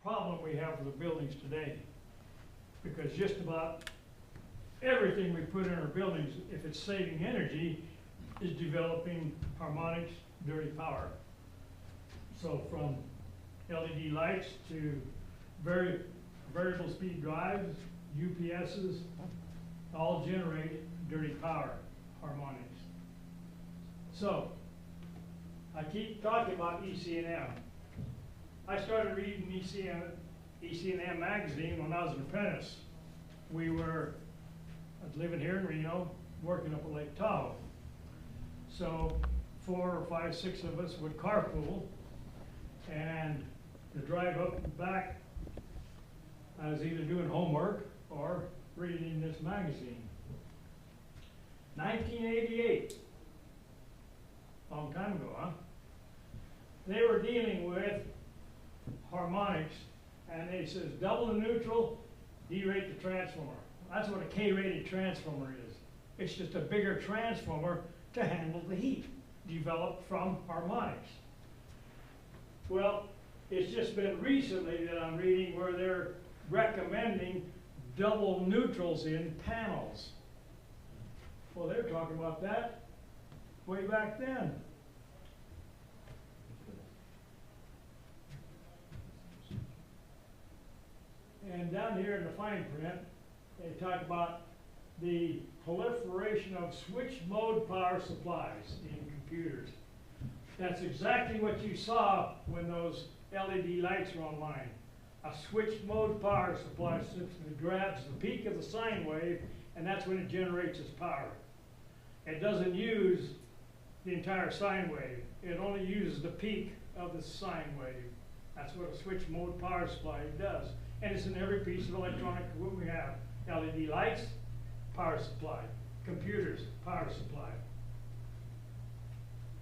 problem we have with the buildings today. Because just about everything we put in our buildings, if it's saving energy, is developing harmonics, dirty power. So from LED lights to variable speed drives, UPSs, all generate dirty power, harmonics. So, I keep talking about EC&M. I started reading EC&M magazine when I was an apprentice. I was living here in Reno, working up at Lake Tahoe. So 4 or 5, 6 of us would carpool, and the drive up and back, I was either doing homework or reading this magazine. 1988, long time ago, huh? They were dealing with harmonics, and they says double the neutral, derate the transformer. That's what a K-rated transformer is. It's just a bigger transformer to handle the heat developed from harmonics. Well, it's just been recently that I'm reading where they're recommending double neutrals in panels. Well, they were talking about that way back then. And down here in the fine print, they talk about the proliferation of switch mode power supplies in computers. That's exactly what you saw when those LED lights were online. A switch mode power supply simply grabs the peak of the sine wave, and that's when it generates its power. It doesn't use the entire sine wave. It only uses the peak of the sine wave. That's what a switch mode power supply does. And it's in every piece of electronic equipment we have. LED lights, power supply. Computers, power supply.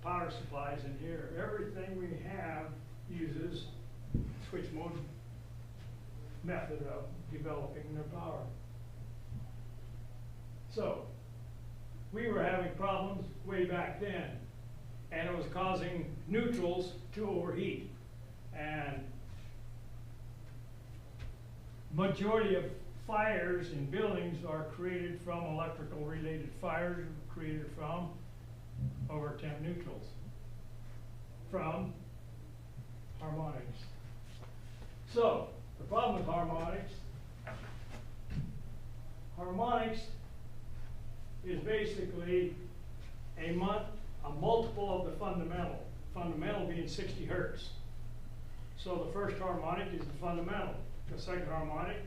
Power supplies in here. Everything we have uses switch mode method of developing their power. So, we were having problems way back then, and it was causing neutrals to overheat. And majority of fires in buildings are created from electrical related fires, created from over temp neutrals, from harmonics. So, the problem with harmonics is basically a multiple of the fundamental being 60 hertz. So the first harmonic is the fundamental. The second harmonic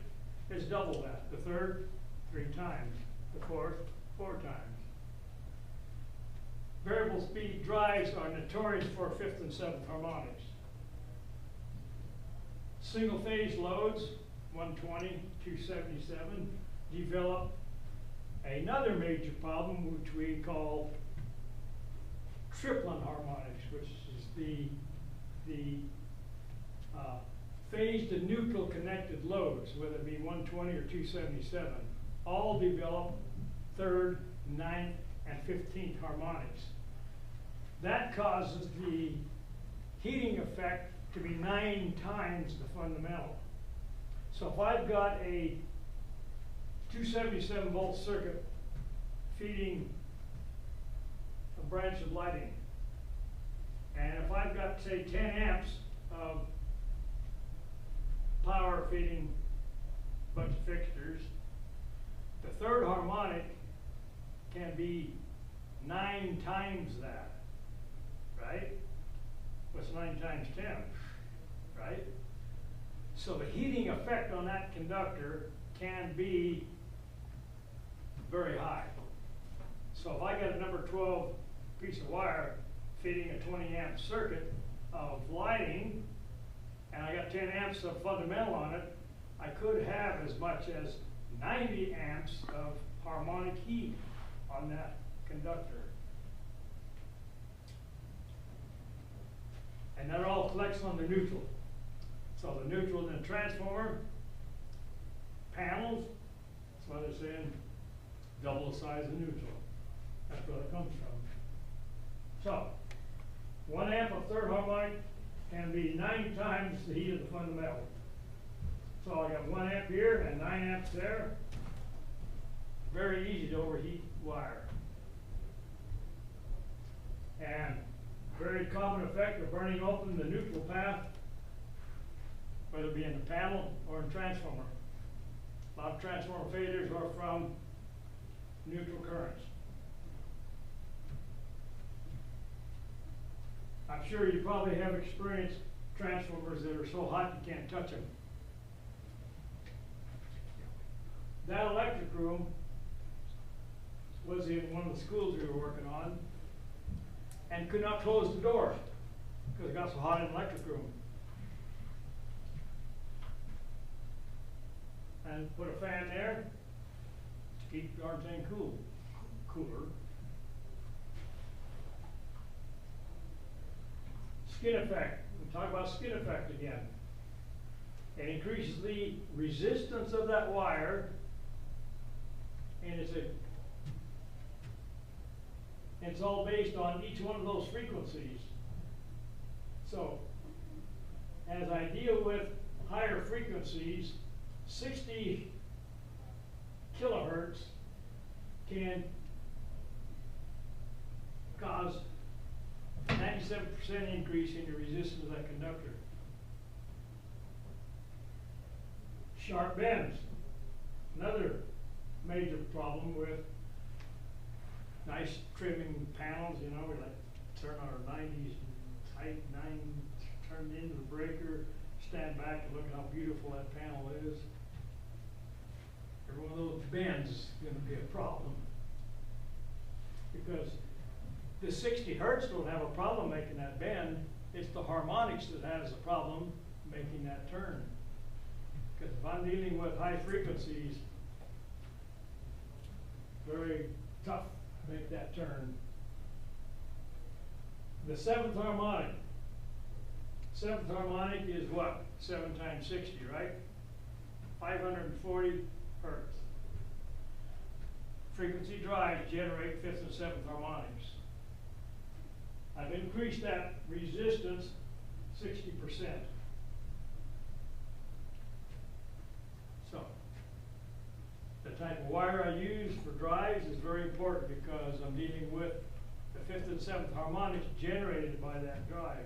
is double that. The third, 3 times. The fourth, 4 times. Variable speed drives are notorious for 5th and 7th harmonics. Single phase loads, 120, 277, develop another major problem which we call triplet harmonics, which is the phased and neutral connected loads, whether it be 120 or 277, all develop 3rd, 9th, and 15th harmonics. That causes the heating effect to be 9 times the fundamental. So if I've got a 277 volt circuit feeding a branch of lighting, and if I've got, say, 10 amps of power feeding a bunch of fixtures, the 3rd harmonic can be 9 times that, right? What's 9 times 10, right? So the heating effect on that conductor can be very high. So if I got a number 12 piece of wire feeding a 20 amp circuit of lighting, and I got 10 amps of fundamental on it, I could have as much as 90 amps of harmonic heat on that conductor. And that all collects on the neutral. So the neutral in the transformer, panels, that's why they're saying double the size of neutral. That's where it comes from. So, 1 amp of 3rd harmonic can be 9 times the heat of the fundamental. So I got 1 amp here and 9 amps there. Very easy to overheat wire. And very common effect of burning open the neutral path, whether it be in the panel or in transformer. A lot of transformer failures are from neutral currents. I'm sure you probably have experienced transformers that are so hot you can't touch them. That electric room was in one of the schools we were working on and could not close the door because it got so hot in the electric room. And put a fan there to keep the darn thing cooler. Skin effect. We'll talk about skin effect again. It increases the resistance of that wire, and it's all based on each one of those frequencies. So, as I deal with higher frequencies, 60 kilohertz can cause 97% increase in the resistance of that conductor. Sharp bends, another major problem with nice trimming panels. You know, we like to turn our 90s tight 9, turn it into the breaker, stand back and look how beautiful that panel is. Every one of those bends is going to be a problem because the 60 hertz don't have a problem making that bend. It's the harmonics that has a problem making that turn. Because if I'm dealing with high frequencies, very tough to make that turn. The 7th harmonic. 7th harmonic is what? 7 times 60, right? 540 hertz. Frequency drives generate 5th and 7th harmonics. I've increased that resistance 60%. So, the type of wire I use for drives is very important because I'm dealing with the 5th and 7th harmonics generated by that drive.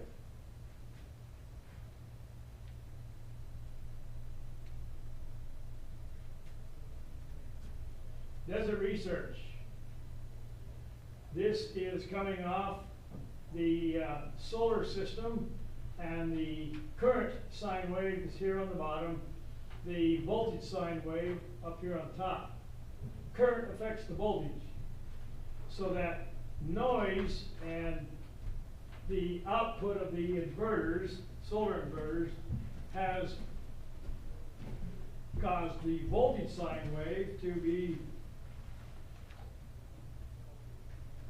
Desert research. This is coming off the solar system, and the current sine wave is here on the bottom, the voltage sine wave up here on top. Current affects the voltage, so that noise and the output of the inverters, solar inverters, has caused the voltage sine wave to be,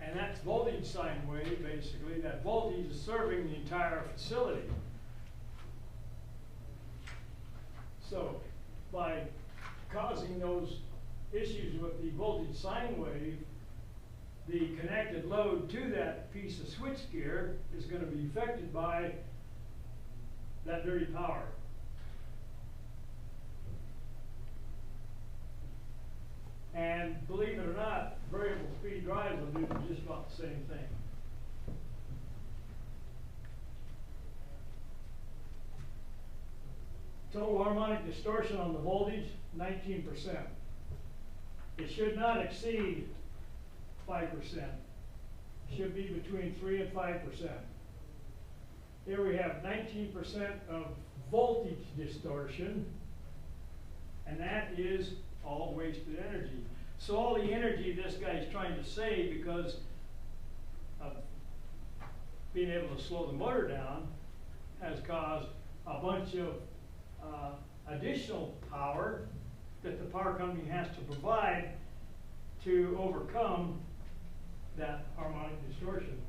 and that's voltage sine wave, basically. That voltage is serving the entire facility. So, by causing those issues with the voltage sine wave, the connected load to that piece of switchgear is going to be affected by that dirty power. And believe it or not, variable speed drives will do just about the same thing. Total harmonic distortion on the voltage, 19%. It should not exceed 5%. It should be between 3 and 5%. Here we have 19% of voltage distortion, and that is all wasted energy. So all the energy this guy's trying to save because of being able to slow the motor down has caused a bunch of additional power that the power company has to provide to overcome that harmonic distortion.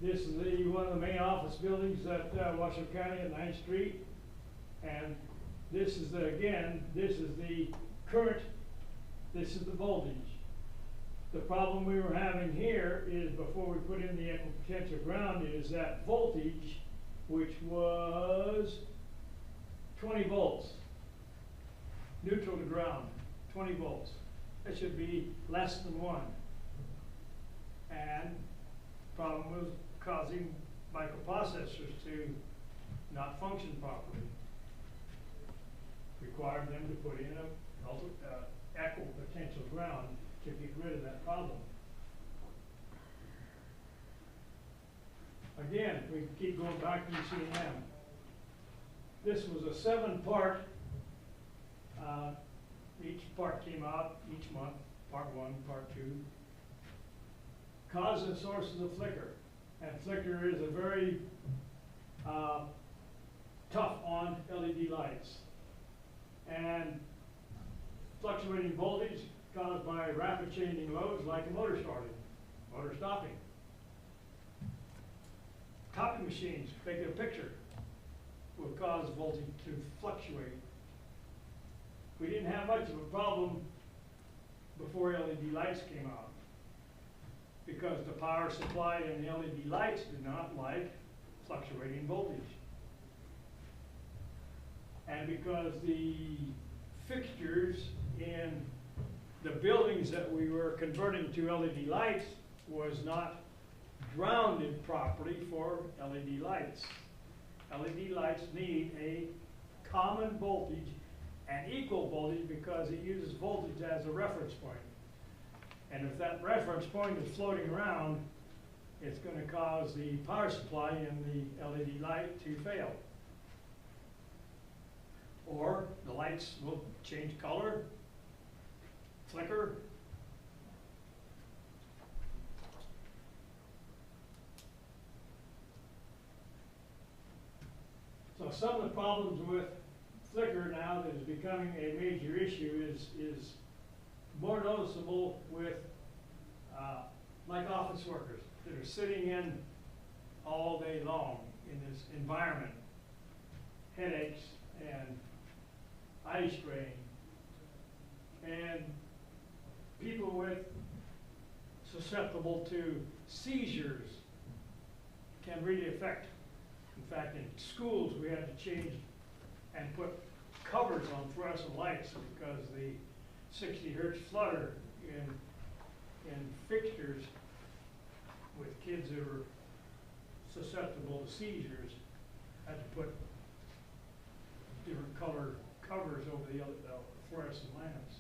This is one of the main office buildings at Washoe County at 9th Street. And this is, again, this is the current, this is the voltage. The problem we were having here is before we put in the equipotential ground is that voltage, which was 20 volts, neutral to ground, 20 volts. That should be less than 1. And the problem was causing microprocessors to not function properly. Required them to put in a equipotential ground to get rid of that problem. Again, we keep going back to UCM. This was a 7-part. Each part came out each month, part 1, part 2. Cause and sources of flicker. And flicker is a very tough on LED lights. And fluctuating voltage caused by rapid changing loads like a motor starting, motor stopping. Copy machines, making a picture, will cause voltage to fluctuate. We didn't have much of a problem before LED lights came out, because the power supply in the LED lights did not like fluctuating voltage. And because the fixtures in the buildings that we were converting to LED lights was not grounded properly for LED lights. LED lights need a common voltage and equal voltage because it uses voltage as a reference point. And if that reference point is floating around, it's going to cause the power supply in the LED light to fail. Or the lights will change color, flicker. So some of the problems with flicker now that is becoming a major issue is more noticeable with like office workers that are sitting in all day long in this environment. Headaches and eye strain, and people with susceptible to seizures can really affect. In fact, in schools we had to change and put covers on fluorescent lights because the 60 hertz flutter in fixtures with kids that were susceptible to seizures had to put different color covers over the fluorescent lamps.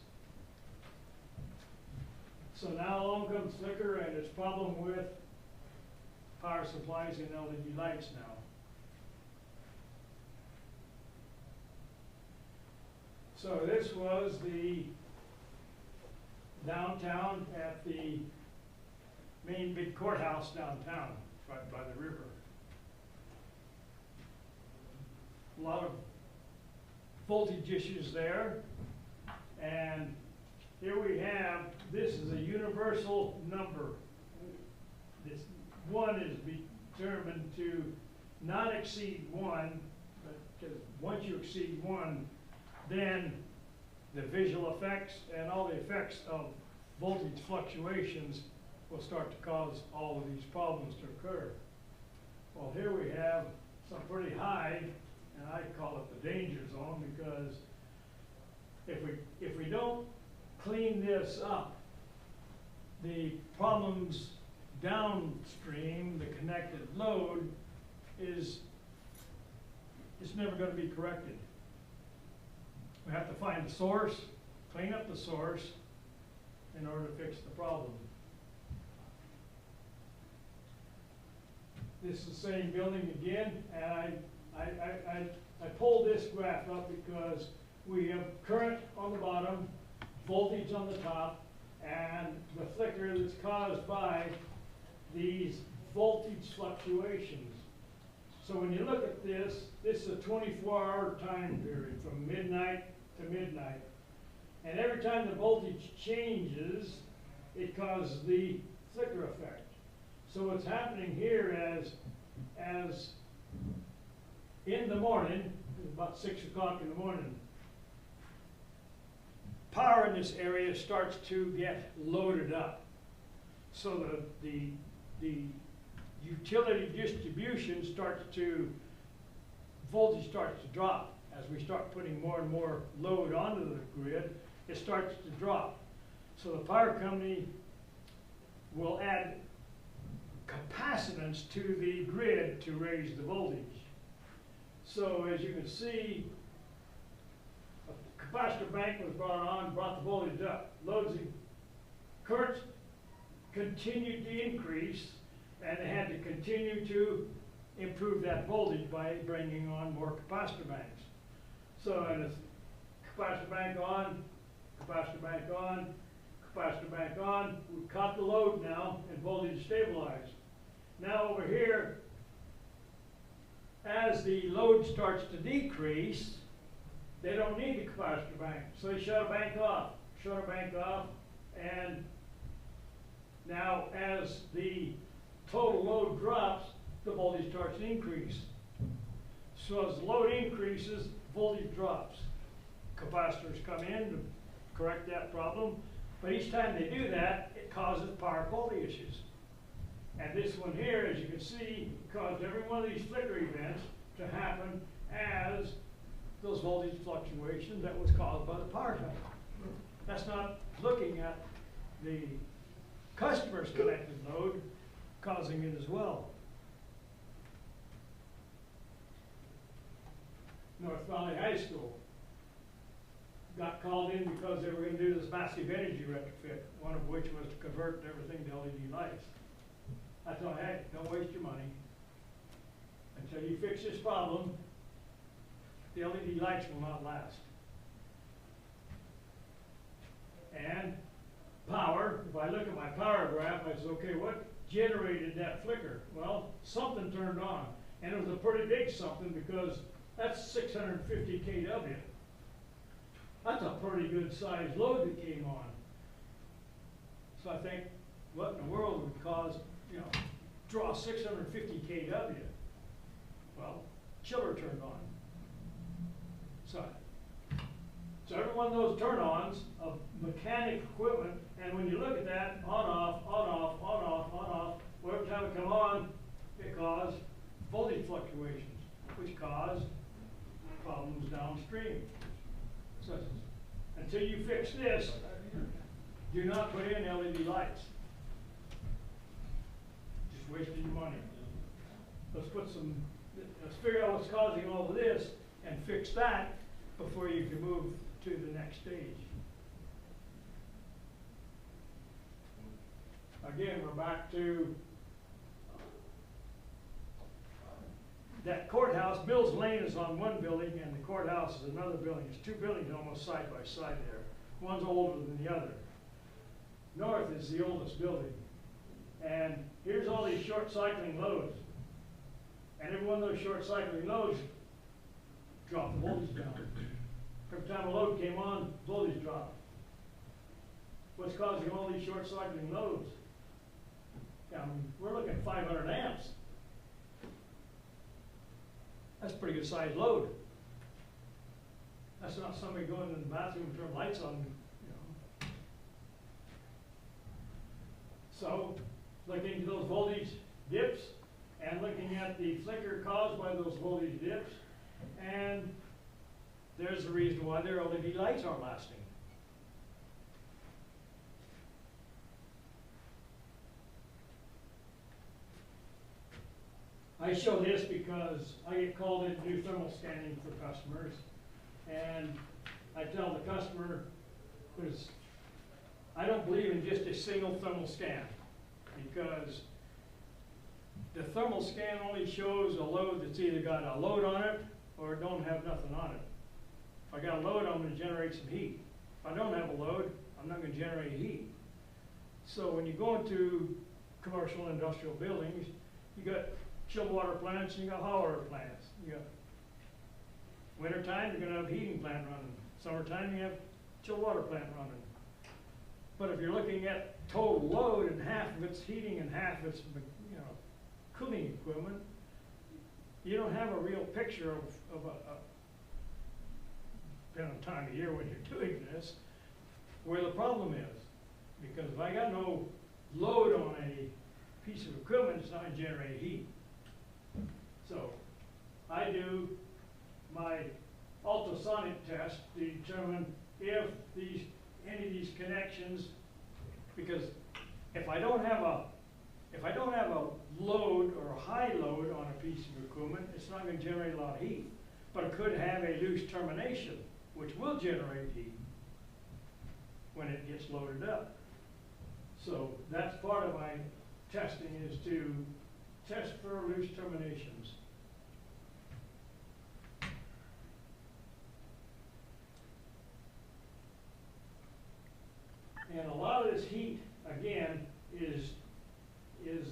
So now along comes flicker and its problem with power supplies in LED lights now. So this was the downtown at the main big courthouse downtown, right by the river. A lot of voltage issues there, and here we have, this is a universal number. This 1 is determined to not exceed 1, because once you exceed 1, then the visual effects and all the effects of voltage fluctuations will start to cause all of these problems to occur. Well, here we have some pretty high, and I call it the danger zone, because if we don't clean this up, the problems downstream, the connected load, is never going to be corrected. We have to find the source, clean up the source, in order to fix the problem. This is the same building again, and I pulled this graph up because we have current on the bottom, voltage on the top, and the flicker that's caused by these voltage fluctuations. So when you look at this, this is a 24-hour time period from midnight to midnight. And every time the voltage changes, it causes the flicker effect. So what's happening here as in the morning, about 6 o'clock in the morning, power in this area starts to get loaded up. So the utility distribution voltage starts to drop. As we start putting more and more load onto the grid, it starts to drop. So the power company will add capacitance to the grid to raise the voltage. So as you can see, a capacitor bank was brought on, brought the voltage up. Loads and currents continued to increase, and they had to continue to improve that voltage by bringing on more capacitor banks. So and it's capacitor bank on, capacitor bank on, capacitor bank on. We've caught the load now and voltage stabilized. Now over here, as the load starts to decrease, they don't need the capacitor bank. So they shut a bank off, and now as the total load drops, the voltage starts to increase. So as the load increases, voltage drops. Capacitors come in to correct that problem, but each time they do that, it causes power quality issues. And this one here, as you can see, caused every one of these flicker events to happen as those voltage fluctuations that was caused by the power company. That's not looking at the customer's connected load causing it as well. North Valley High School got called in because they were going to do this massive energy retrofit, one of which was to convert everything to LED lights. I thought, hey, don't waste your money. Until you fix this problem, the LED lights will not last. And power, if I look at my power graph, I said, okay, what generated that flicker? Well, something turned on. And it was a pretty big something because that's 650 kW. That's a pretty good sized load that came on. So I think, what in the world would cause, draw 650 kW? Well, chiller turned on. So every one of those turn-ons of mechanic equipment, and when you look at that, on, off, on, off, on, off, on, off, well, every time it come on, it caused voltage fluctuations, which caused problems downstream. So until you fix this, do not put in LED lights. Just wasting your money. Let's figure out what's causing all of this and fix that before you can move to the next stage. Again, we're back to that courthouse. Mills Lane is on one building and the courthouse is another building. It's two buildings almost side by side there. One's older than the other. North is the oldest building. And here's all these short cycling loads. And every one of those short cycling loads dropped the voltage down. Every time a load came on, voltage dropped. What's causing all these short cycling loads? We're looking at 500 amps. That's a pretty good sized load. That's not somebody going in the bathroom and turn lights on, So, looking into those voltage dips and looking at the flicker caused by those voltage dips, and there's the reason why their LED lights aren't lasting. I show this because I get called in to do thermal scanning for customers, and I tell the customer, I don't believe in just a single thermal scan, because the thermal scan only shows a load that's either got a load on it or don't have nothing on it. If I got a load, I'm going to generate some heat. If I don't have a load, I'm not going to generate heat. So when you go into commercial and industrial buildings, you got chilled water plants and you got hot water plants. You got wintertime, you're going to have a heating plant running. Summertime, you have chilled water plant running. But if you're looking at total load and half of it's heating and half of it's cooling equipment, you don't have a real picture of depending on time of year when you're doing this, where the problem is. Because if I got no load on a piece of equipment, it's not going to generate heat. So I do my ultrasonic test to determine if any of these connections, because if I don't have a load or a high load on a piece of equipment, it's not going to generate a lot of heat. But it could have a loose termination, which will generate heat when it gets loaded up. So that's part of my testing, is to test for loose terminations. And a lot of this heat, again, is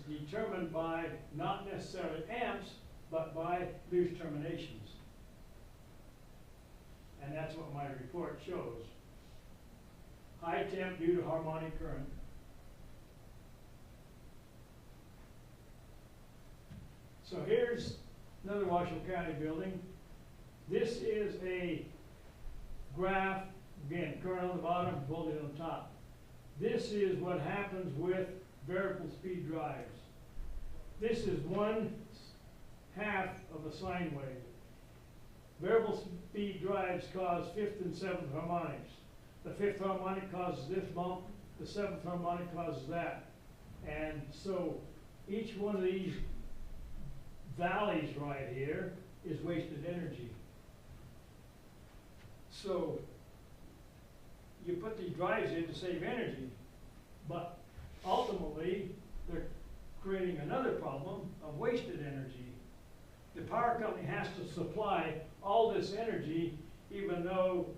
determined by not necessarily amps, but by loose terminations. And that's what my report shows. High temp due to harmonic current. So here's another Washoe County building. This is a graph, again, current on the bottom, voltage on top. This is what happens with variable speed drives. This is 1/2 of a sine wave. Variable speed drives cause 5th and 7th harmonics. The 5th harmonic causes this bump, the 7th harmonic causes that. And so each one of these valleys right here is wasted energy. So you put these drives in to save energy, but ultimately they're creating another problem of wasted energy. The power company has to supply all this energy, even though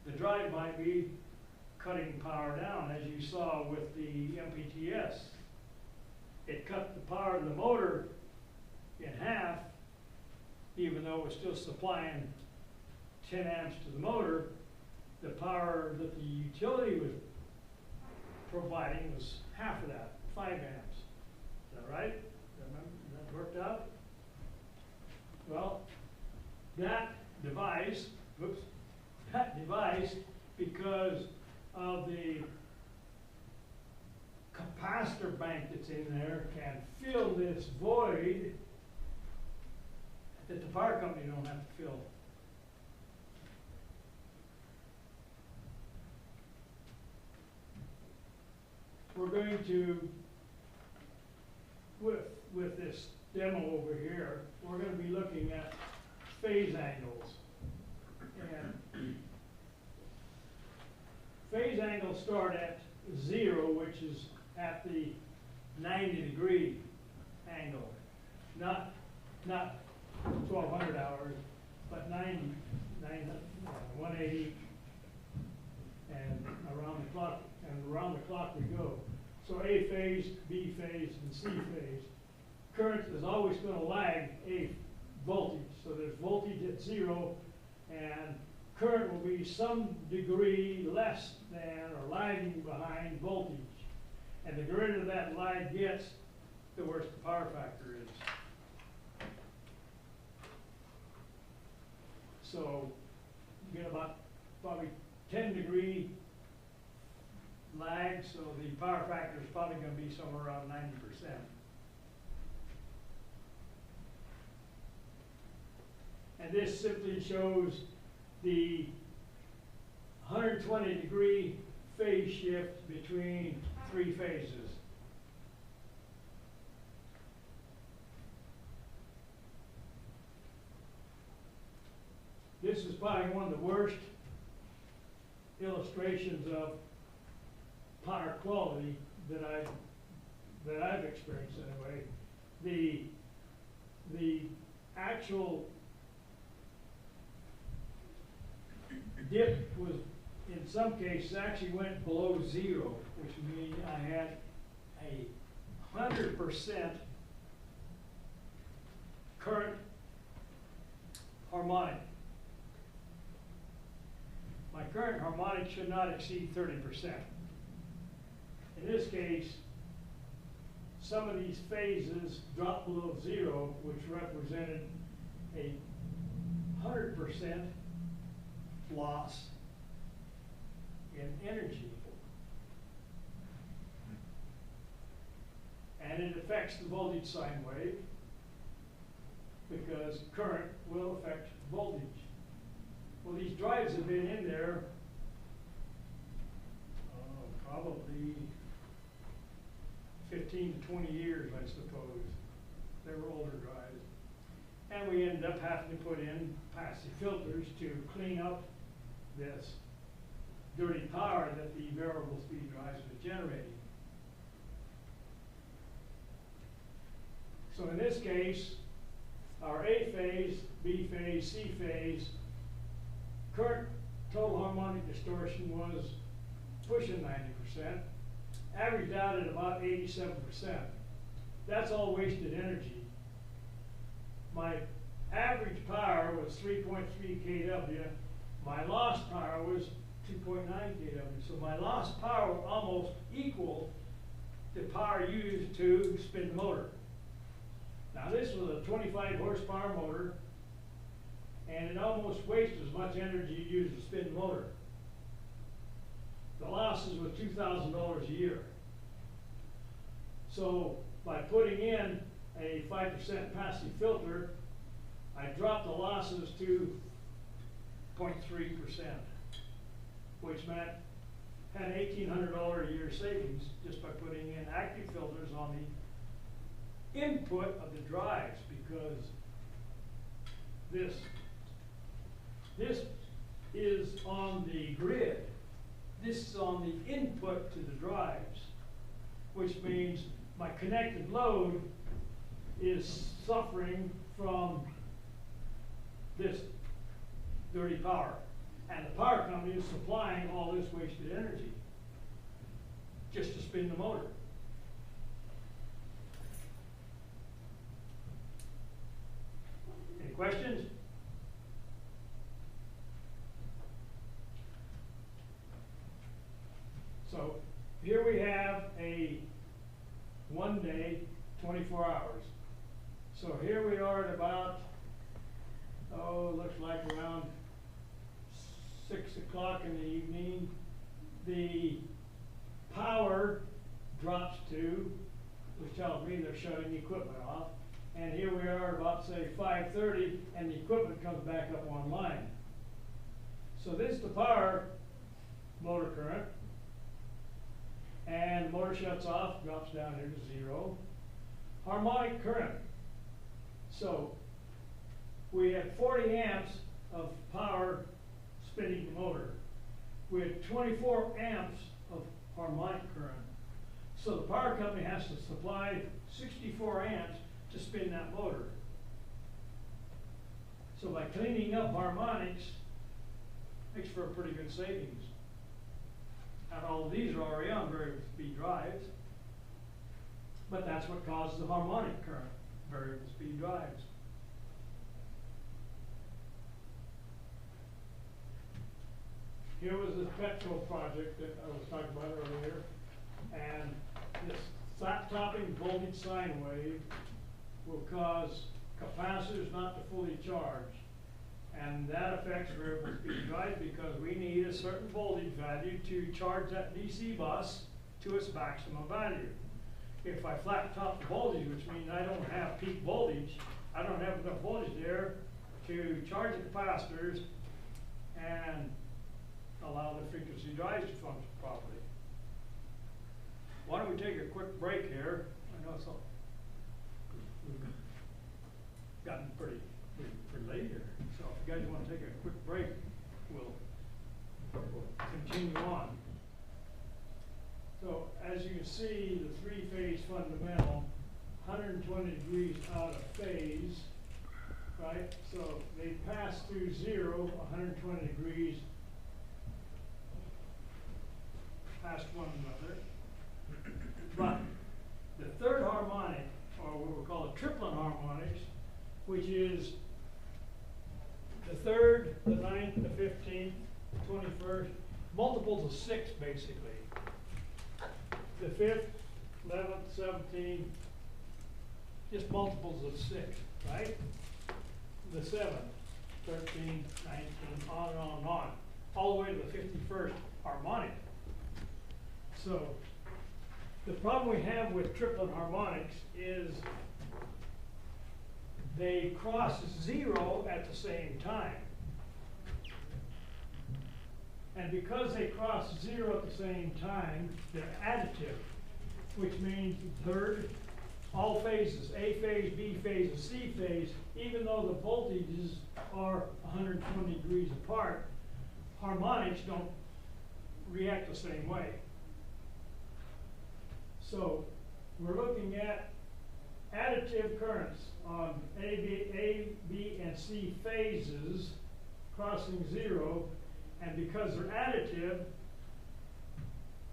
the drive might be cutting power down, as you saw with the MPTS. It cut the power of the motor in half, even though it was still supplying 10 amps to the motor. The power that the utility was providing was half of that, 5 amps. Is that right? Remember, that worked out? Well, that device, because of the capacitor bank that's in there, can fill this void that the power company don't have to fill. We're going to, with this demo over here, we're going to be looking at phase angles. And phase angles start at 0, which is at the 90-degree angle. Not 1200 hours, but 180, and around the clock we go. So A phase, B phase, and C phase. Current is always going to lag A voltage. So there's voltage at 0, and current will be some degree less than or lagging behind voltage. And the greater that lag gets, the worse the power factor is. So you get about probably 10-degree lag, so the power factor is probably going to be somewhere around 90%. And this simply shows the 120-degree phase shift between 3 phases. This is probably one of the worst illustrations of power quality that I've experienced anyway. The actual dip was, in some cases, actually went below 0, which means I had a 100% current harmonic. My current harmonic should not exceed 30%. In this case, some of these phases dropped below 0, which represented a 100% loss in energy. affects the voltage sine wave because current will affect voltage. Well, these drives have been in there probably 15 to 20 years, I suppose. They were older drives. And we ended up having to put in passive filters to clean up this dirty power that the variable speed drives were generating. So in this case, our A phase, B phase, C phase, current total harmonic distortion was pushing 90%, averaged out at about 87%. That's all wasted energy. My average power was 3.3 kW. My lost power was 2.9 kW. So my lost power almost equaled the power used to spin the motor. Now this was a 25 horsepower motor, and it almost wasted as much energy used to spin the motor. The losses were $2,000 a year. So by putting in a 5% passive filter, I dropped the losses to 0.3%, which meant had $1,800 a year savings just by putting in active filters on the input of the drives, because this is on the grid. This is on the input to the drives, which means my connected load is suffering from this dirty power. And the power company is supplying all this wasted energy just to spin the motor. Any questions? So here we have a 1 day, 24 hours. So here we are at about, looks like around 6 o'clock in the evening. The power drops to, which tells me they're shutting the equipment off. And here we are about, say, 5:30, and the equipment comes back up online. So this is the power motor current. And the motor shuts off, drops down here to 0. Harmonic current. So we had 40 amps of power spinning the motor. We had 24 amps of harmonic current. So the power company has to supply 64 amps to spin that motor. So by cleaning up harmonics, makes for a pretty good savings. And all of these are already on variable speed drives, but that's what causes the harmonic current, variable speed drives. Here was this petrol project that I was talking about earlier, and this flat-topping voltage sine wave will cause capacitors not to fully charge. And that affects variable speed drive because we need a certain voltage value to charge that DC bus to its maximum value. If I flat top the voltage, which means I don't have peak voltage, I don't have enough voltage there to charge the capacitors and allow the frequency drives to function properly. Why don't we take a quick break here? I know we've gotten pretty late here. So if you guys want to take a quick break, we'll continue on. So as you can see, the three-phase fundamental, 120 degrees out of phase, right? So they pass through 0, 120 degrees past one another. But the third harmonic, or what we call a triplet harmonics, which is the 3rd, the 9th, the 15th, 21st, multiples of 6 basically. The 5th, 11th, 17th, just multiples of 6, right? The 7th, 13th, 19th, on and on and on, all the way to the 51st harmonic. So The problem we have with triplet harmonics is they cross zero at the same time. And because they cross zero at the same time, they're additive, which means third, all phases, A phase, B phase, and C phase, even though the voltages are 120 degrees apart, harmonics don't react the same way. So we're looking at additive currents on A, B, and C phases crossing zero, and because they're additive,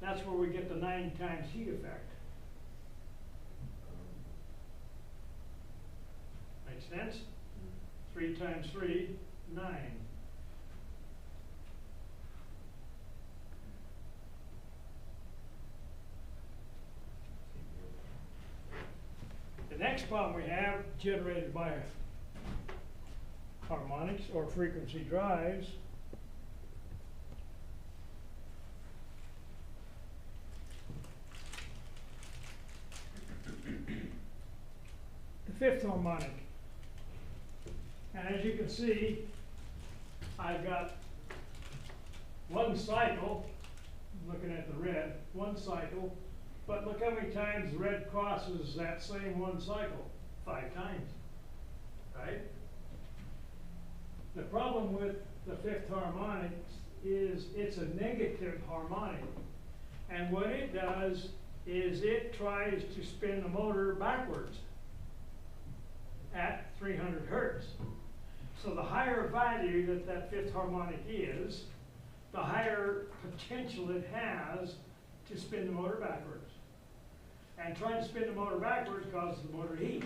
that's where we get the 9 times heat effect. Make sense? 3 times 3, 9. The next problem we have, generated by harmonics or frequency drives, the fifth harmonic. And as you can see, I've got one cycle, looking at the red, one cycle, but look how many times the red crosses that same one cycle. 5 times, right? The problem with the fifth harmonics is it's a negative harmonic. And what it does is it tries to spin the motor backwards at 300 hertz. So the higher value that that fifth harmonic is, the higher potential it has to spin the motor backwards. And trying to spin the motor backwards causes the motor to heat.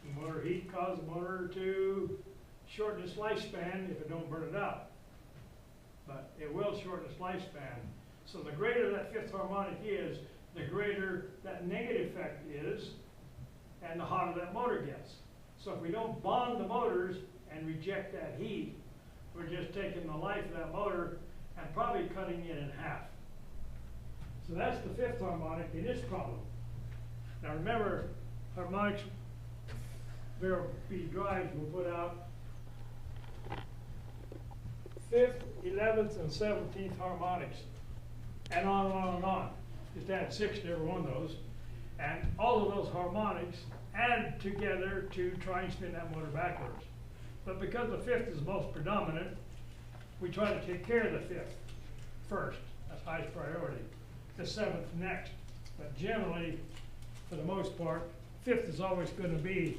The motor heat causes the motor to shorten its lifespan if it don't burn it out. But it will shorten its lifespan. So the greater that fifth harmonic is, the greater that negative effect is, and the hotter that motor gets. So if we don't bond the motors and reject that heat, we're just taking the life of that motor and probably cutting it in half. So that's the fifth harmonic in its problem. Now remember, harmonics variable speed drives will put out 5th, 11th, and 17th harmonics, and on and on and on. Just add 6 to every one of those. And all of those harmonics add together to try and spin that motor backwards. But because the fifth is most predominant, we try to take care of the fifth first. That's highest priority. The seventh next. But generally, for the most part, fifth is always going to be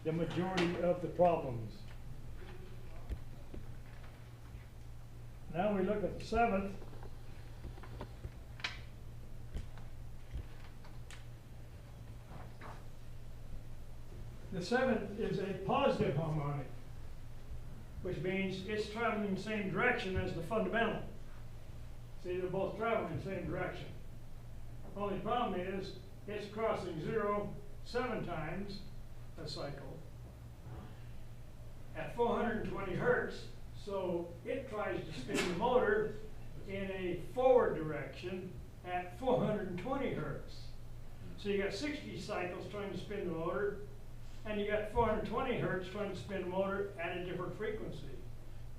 the majority of the problems. Now we look at the seventh. The seventh is a positive harmonic, which means it's traveling the same direction as the fundamental. See, they're both traveling in the same direction. Only problem is it's crossing 0 7 times a cycle at 420 hertz. So it tries to spin the motor in a forward direction at 420 hertz. So you got 60 cycles trying to spin the motor, and you got 420 hertz trying to spin the motor at a different frequency,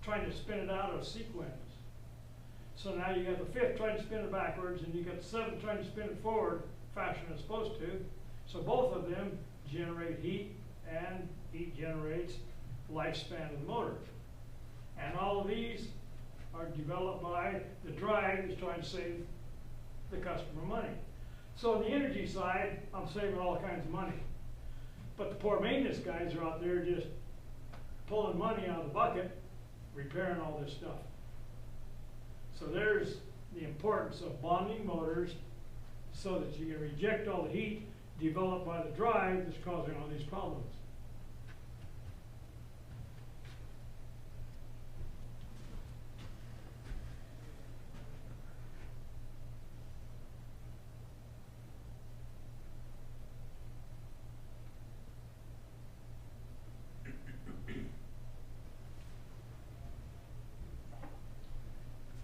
trying to spin it out of sequence. So now you got the fifth trying to spin it backwards, and you got the seventh trying to spin it forward faster than it's supposed to. So both of them generate heat, and heat generates lifespan of the motor. And all of these are developed by the drive that's trying to save the customer money. So on the energy side, I'm saving all kinds of money. But the poor maintenance guys are out there just pulling money out of the bucket, repairing all this stuff. So there's the importance of bonding motors so that you can reject all the heat developed by the drive that's causing all these problems.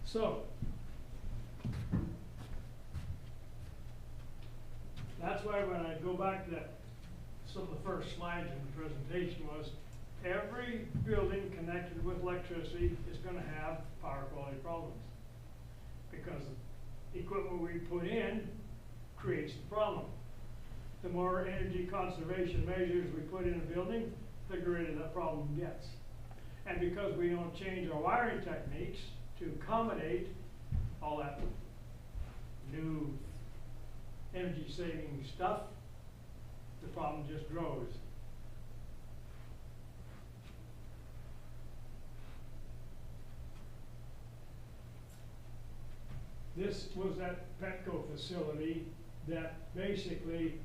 So, That's why when I go back to that, some of the first slides in the presentation was, every building connected with electricity is gonna have power quality problems. Because the equipment we put in creates the problem. The more energy conservation measures we put in a building, the greater that problem gets. And because we don't change our wiring techniques to accommodate all that new energy saving stuff, the problem just grows. This was that Petco facility that basically,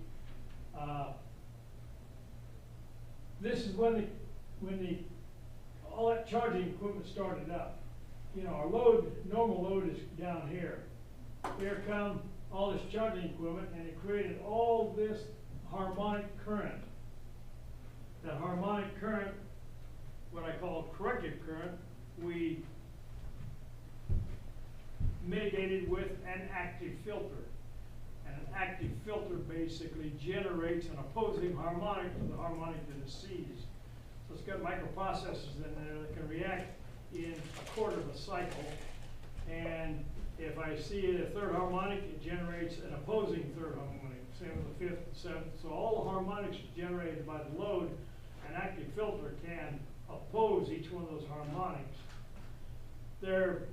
this is when all that charging equipment started up. You know, our load, normal load is down here. Here come all this charging equipment, and it created all this harmonic current. That harmonic current, what I call corrective current, we mitigated with an active filter. And an active filter basically generates an opposing harmonic to the harmonic that it sees. So it's got microprocessors in there that can react in a quarter of a cycle. And if I see a third harmonic, it generates an opposing third harmonic. Same with the fifth, seventh. So all the harmonics generated by the load, an active filter can oppose each one of those harmonics. They're,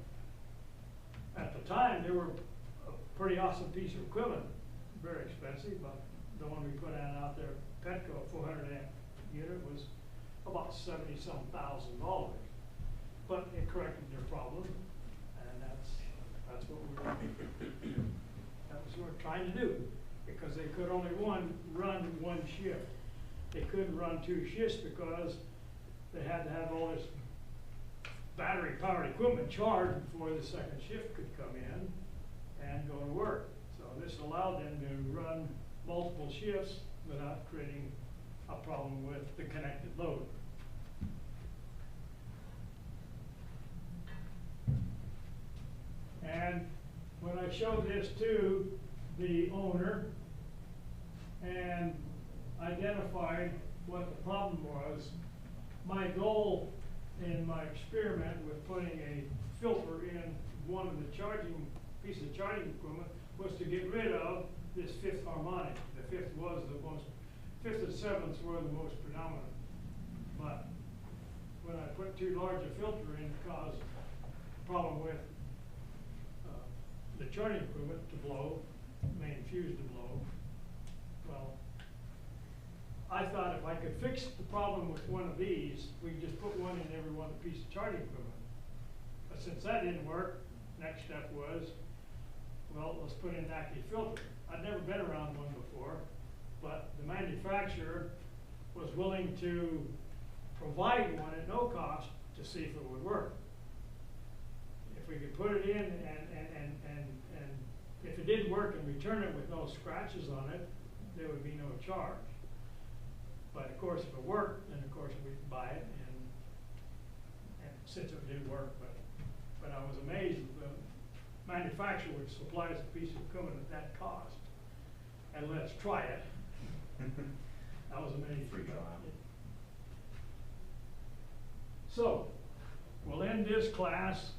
at the time, they were a pretty awesome piece of equipment. Very expensive, but the one we put out there, Petco 400 amp unit, was about $70-some thousand. But it corrected their problem, and that's what we were, that was what we were trying to do, because they could only run one shift. They couldn't run two shifts because they had to have all this battery powered equipment charged before the second shift could come in and go to work. So this allowed them to run multiple shifts without creating a problem with the connected load. And when I showed this to the owner and identified what the problem was, my goal in my experiment with putting a filter in one of the charging pieces of charging equipment was to get rid of this fifth harmonic. The fifth was the most, fifth and seventh were the most predominant. But when I put too large a filter in, it caused a problem with the charging equipment to blow, main fuse to blow. Well, I thought if I could fix the problem with one of these, we could just put one in every one piece of charging equipment. But since that didn't work, next step was, well, let's put in an active filter. I'd never been around one before, but the manufacturer was willing to provide one at no cost to see if it would work. If we could put it in and if it did work and return it with no scratches on it, there would be no charge. But of course, if it worked, then of course we'd buy it, and since it did work, but I was amazed that the manufacturer would supply us a piece of equipment at that cost, and let's try it. That was amazing. Free trial. So, we'll end this class